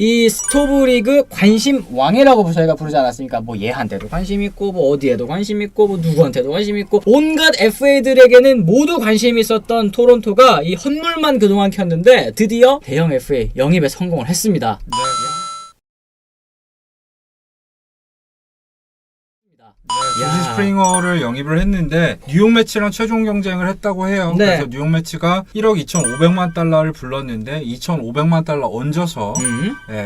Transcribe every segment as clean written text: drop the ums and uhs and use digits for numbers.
이 스토브리그 관심 왕이라고 저희가 부르지 않았습니까? 뭐 얘한테도 관심 있고 뭐 어디에도 관심 있고 뭐 누구한테도 관심 있고 온갖 FA들에게는 모두 관심이 있었던 토론토가 이 헛물만 그동안 켰는데 드디어 대형 FA 영입에 성공을 했습니다. 네. 조지 스프링어를 영입을 했는데 뉴욕 매치랑 최종 경쟁을 했다고 해요. 네. 그래서 뉴욕 매치가 1억 2,500만 달러를 불렀는데 2,500만 달러 얹어서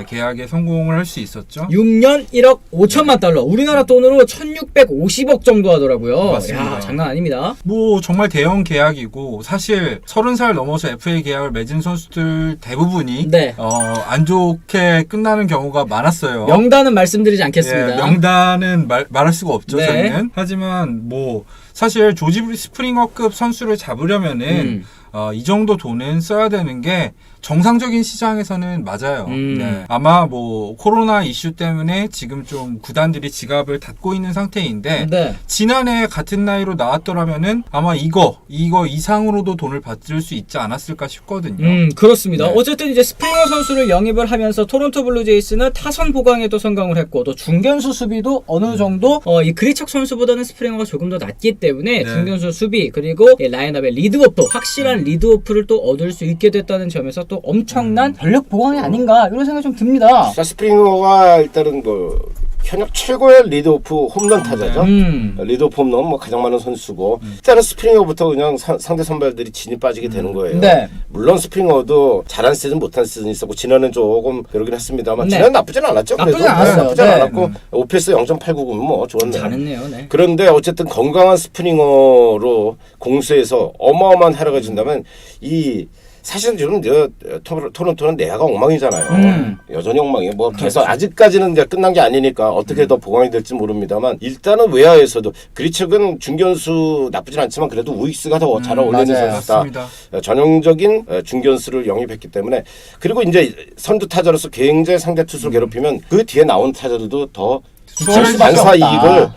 계약에 성공을 할 수 있었죠. 6년 1억 5천만 달러. 우리나라 돈으로 1,650억 정도 하더라고요. 맞습니다. 야, 장난 아닙니다. 뭐 정말 대형 계약이고 사실 30살 넘어서 FA 계약을 맺은 선수들 대부분이 네. 안 좋게 끝나는 경우가 많았어요. 명단은 말씀드리지 않겠습니다. 예, 명단은 말할 수가 없죠. 네. 저희는. 하지만 뭐 사실 조지 스프링어급 선수를 잡으려면은 이 정도 돈은 써야 되는 게 정상적인 시장에서는 맞아요. 네. 아마 뭐 코로나 이슈 때문에 지금 좀 구단들이 지갑을 닫고 있는 상태인데 네. 지난해 같은 나이로 나왔더라면은 아마 이거 이상으로도 돈을 받을 수 있지 않았을까 싶거든요. 그렇습니다. 네. 어쨌든 이제 스프링어 선수를 영입을 하면서 토론토 블루제이스는 타선 보강에도 성공을 했고 또 중견수 수비도 어느 정도 이 그리척 선수보다는 스프링어가 조금 더 낫기 때문에 네. 중견수 수비 그리고 라인업의 리드오프 확실한 리드오프를 또 얻을 수 있게 됐다는 점에서 또 엄청난 전력 보강이 아닌가 이런 생각이 좀 듭니다. 자, 스프링어가 일단은 뭐 현역 최고의 리드오프 홈런 타자죠. 리드오프 홈런 뭐 가장 많은 선수고 일단은 스프링어부터 그냥 상대 선발들이 진이 빠지게 되는 거예요. 네. 물론 스프링어도 잘한 시즌 못한 시즌이 있었고 지난해는 조금 그러긴 했습니다만 네. 지난해 나쁘진 않았죠. 나쁘진 그래도. 않았어요. 나쁘지 네. 않았고 OPS 0.89면 뭐 좋았네요. 잘했네요. 네. 그런데 어쨌든 건강한 스프링어로 공수에서 어마어마한 활약을 준다면 이 사실은 지금 토론토는 내야가 엉망이잖아요. 여전히 엉망이에요. 뭐 그래서 아직까지는 이제 끝난 게 아니니까 어떻게 더 보강이 될지 모릅니다만 일단은 외야에서도 그리척은 중견수 나쁘진 않지만 그래도 우익수가 더 잘 어울리는 맞아요. 선수다. 맞습니다. 전형적인 중견수를 영입했기 때문에 그리고 이제 선두 타자로서 굉장히 상대 투수를 괴롭히면 그 뒤에 나온 타자들도 더 반사 없다. 이익을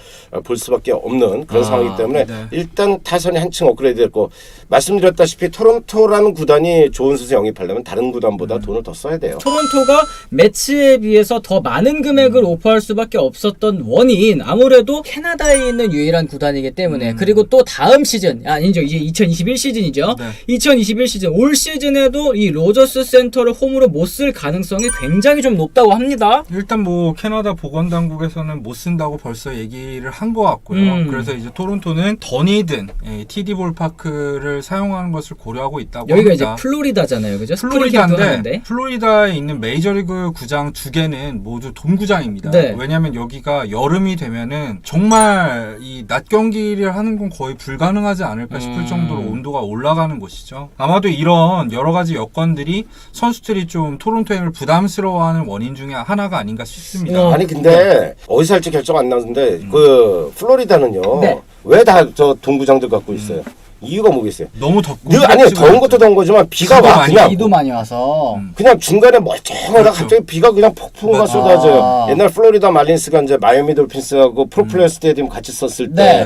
볼 수밖에 없는 그런 상황이기 때문에 네. 일단 타선이 한층 업그레이드 됐고 말씀드렸다시피 토론토라는 구단이 좋은 선수 영입하려면 다른 구단보다 돈을 더 써야 돼요. 토론토가 매치에 비해서 더 많은 금액을 오퍼할 수밖에 없었던 원인 아무래도 캐나다에 있는 유일한 구단이기 때문에 그리고 또 다음 시즌 아니죠 이제 2021 시즌이죠. 네. 2021 시즌 올 시즌에도 이 로저스 센터를 홈으로 못 쓸 가능성이 굉장히 좀 높다고 합니다. 일단 뭐 캐나다 보건당국에서는 못 쓴다고 벌써 얘기를 한 것 같고요. 그래서 이제 토론토는 더니든 TD 볼파크를 사용하는 것을 고려하고 있다고 여기가 합니다. 이제 플로리다잖아요, 그죠? 스프링 캠프 하는데. 플로리다인데 플로리다에 있는 메이저리그 구장 2개는 모두 돔구장입니다. 네. 왜냐하면 여기가 여름이 되면은 정말 이 낮 경기를 하는 건 거의 불가능하지 않을까 싶을 정도로 온도가 올라가는 곳이죠. 아마도 이런 여러 가지 여건들이 선수들이 좀 토론토행을 부담스러워하는 원인 중에 하나가 아닌가 싶습니다. 아니 근데 어디서 할지 결정 안 나는데 그 플로리다는요. 네. 왜 다 저 동구장들 갖고 있어요? 이유가 뭐겠어요? 너무 덥고 아니 더운 것도 더운 거지만 비가 비도 와 많이 그냥 비도 많이 와서 그냥 중간에 멀쩡하다 그렇죠. 갑자기 비가 그냥 폭풍과 맞아. 쏟아져요. 옛날 플로리다 말린스가 이제 마이애미 돌핀스하고 프로플레어 스테디움 같이 썼을 네.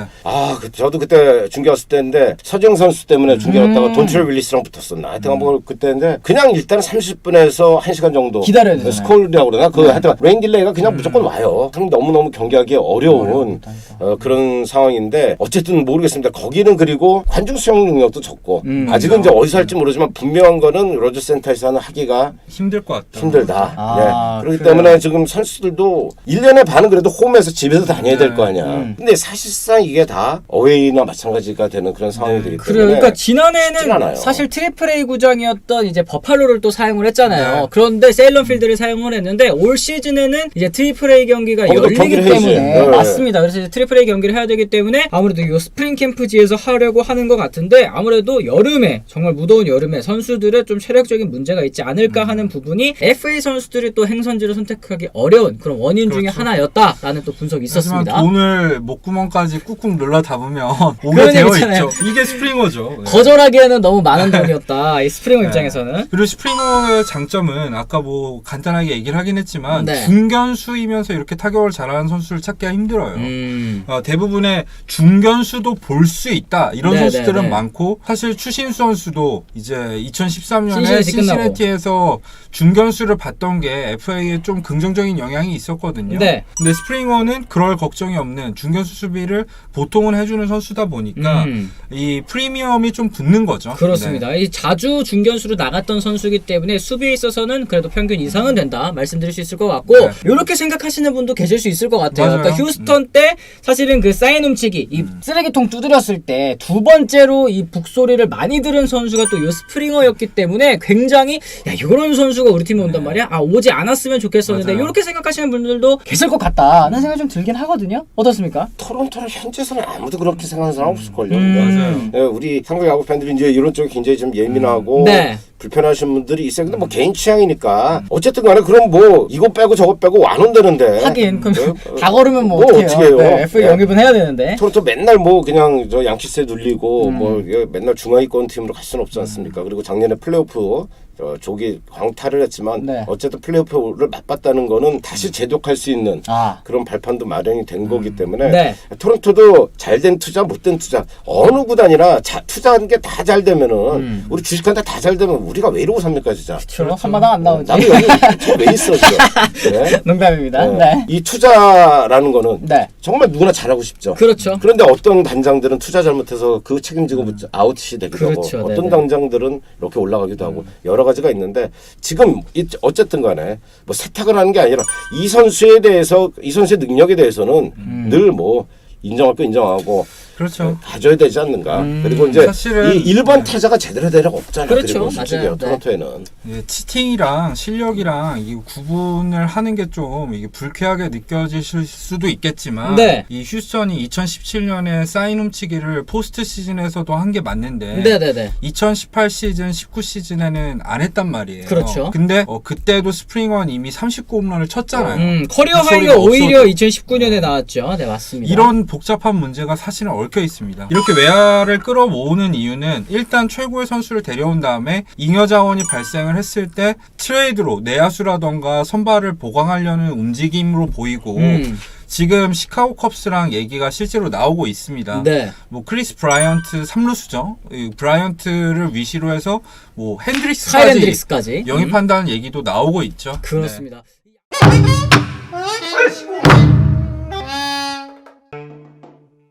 때 저도 그때 중계 왔을 때인데 서정 선수 때문에 중계 왔다가 돈트레 윌리스랑 붙었었나 하여튼 뭐 그때인데 그냥 일단 30분에서 1시간 정도 기다려야 되잖아요. 스콜이라고 그러나 그 하여튼 레인 딜레이가 그냥 무조건 와요. 너무너무 경기하기 어려운 그런 상황인데 어쨌든 모르겠습니다. 거기는 그리고 관중 수용 능력도 적고 아직은 이제 어디서 할지 모르지만 분명한 거는 로저 센터에서는 하기가 힘들 것 같다. 힘들다. 그렇기 그래요. 때문에 지금 선수들도 1년에 반은 그래도 홈에서 집에서 다녀야 될 거 아니야. 근데 사실상 이게 다 어웨이나 마찬가지가 되는 그런 상황이 되기 그래요. 때문에 그러니까 쉽진 지난해는 않아요. 사실 트리플 A 구장이었던 이제 버팔로를 또 사용을 했잖아요. 네. 그런데 세일런 필드를 사용을 했는데 올 시즌에는 이제 트리플 A 경기가 거기도 열리기 경기를 때문에 해야지. 네. 맞습니다. 그래서 이제 트리플 A 경기를 해야 되기 때문에 아무래도 이 스프링 캠프지에서 하려고 하는 것 같은데 아무래도 여름에 정말 무더운 여름에 선수들의 좀 체력적인 문제가 있지 않을까 하는 부분이 FA 선수들이 또 행선지를 선택하기 어려운 그런 원인 중에 그렇죠. 하나였다라는 또 분석이 있었습니다. 하지만 돈을 목구멍까지 꾹꾹 눌러 담으면 오게 그런 되어 얘기 있잖아요. 있죠. 이게 스프링어죠. 네. 거절하기에는 너무 많은 돈이었다. 이 스프링어 입장에서는. 그리고 스프링어의 장점은 아까 뭐 간단하게 얘기를 하긴 했지만 네. 중견수이면서 이렇게 타격을 잘하는 선수를 찾기가 힘들어요. 음. 대부분의 중견수도 볼 수 있다 이런 네네. 선수들은 네. 많고 사실 추신수 선수도 이제 2013년에 신시내티 끝나고. 신시내티에서 중견수를 봤던 게 FA에 좀 긍정적인 영향이 있었거든요. 네. 근데 스프링어는 그럴 걱정이 없는 중견수 수비를 보통은 해주는 선수다 보니까 이 프리미엄이 좀 붙는 거죠. 그렇습니다. 이 자주 중견수로 나갔던 선수이기 때문에 수비에 있어서는 그래도 평균 이상은 된다 말씀드릴 수 있을 것 같고 네. 이렇게 생각하시는 분도 계실 수 있을 것 같아요. 맞아요. 그러니까 휴스턴 때 사실은 그 사인 훔치기 이 쓰레기통 두드렸을 때 두 번째로 이 북소리를 많이 들은 선수가 또 이 스프링어였기 때문에 굉장히 야 이런 선수가 우리 팀에 온단 말이야. 아 오지 않았으면 좋겠었는데 맞아요. 이렇게 생각하시는 분들도 계실 것 같다는 생각이 좀 들긴 하거든요. 어떻습니까? 토론토는 현재서는 아무도 그렇게 생각하는 사람 없을걸요. 맞아요. 네, 우리 한국 야구 팬들이 이제 이런 쪽에 굉장히 좀 예민하고 네. 불편하신 분들이 있어요. 근데 뭐 개인 취향이니까 어쨌든 간에 그럼 뭐 이거 빼고 저거 빼고 안 온다는데. 하긴 그럼 네? 다 걸으면 뭐 뭐 어떡해요. 어떻게 해요? 네, FA 네. 영입은 해야 되는데. 토론토 맨날 뭐 그냥 저 양키스에 눌리고 뭐 맨날 중하위권 팀으로 갈 수는 없지 않습니까? 그리고 작년에 플레이오프 조기 광탈을 했지만 네. 어쨌든 플레이오프를 맛봤다는 거는 다시 재독할 수 있는 그런 발판도 마련이 된 거기 때문에 네. 토론토도 잘된 투자 못된 투자 어느 구단이나 투자한 게 다 잘 되면은 우리 주식한테 다 잘 되면 우리가 왜 이러고 삽니까 진짜. 그렇죠. 한마당 안 나오지. 나도 여기 왜 있어 지금. 네. 농담입니다. 네. 네. 이 투자라는 거는 네. 정말 누구나 잘하고 싶죠. 그렇죠. 그런데 어떤 단장들은 투자 잘못해서 그 책임지고 아웃이 되기도 그렇죠. 하고 어떤 네네. 단장들은 이렇게 올라가기도 하고 여러 가지가 있는데 지금 어쨌든 간에 뭐 세탁을 하는 게 아니라 이 선수의 능력에 대해서는 늘 뭐 인정할 거 인정하고 그렇죠. 봐줘야 되지 않는가. 그리고 이제 사실은 이 1번 타자가 제대로 되려고 없잖아. 그렇죠. 그리고 솔직히 맞아요. 네. 토론토에는. 예, 치팅이랑 실력이랑 이 구분을 하는 게 좀 이게 불쾌하게 느껴지실 수도 있겠지만 네. 이 휴스턴이 2017년에 사인 훔치기를 포스트 시즌에서도 한 게 맞는데 네네네. 2018 시즌, 19 시즌에는 안 했단 말이에요. 그렇죠. 근데 그때도 스프링어는 이미 39홈런을 쳤잖아요. 커리어 그 하이가 소리가 오히려 없어도. 2019년에 나왔죠. 네 맞습니다. 이런 복잡한 문제가 사실은 얽혀 있습니다. 이렇게 외야를 끌어모으는 이유는 일단 최고의 선수를 데려온 다음에 잉여 자원이 발생을 했을 때 트레이드로 내야수라던가 선발을 보강하려는 움직임으로 보이고 지금 시카고 컵스랑 얘기가 실제로 나오고 있습니다. 네. 뭐 크리스 브라이언트 3루수죠. 브라이언트를 위시로 해서 뭐 카일 핸드릭스까지 핸드릭스까지 영입한다는 얘기도 나오고 있죠. 그렇습니다. 네.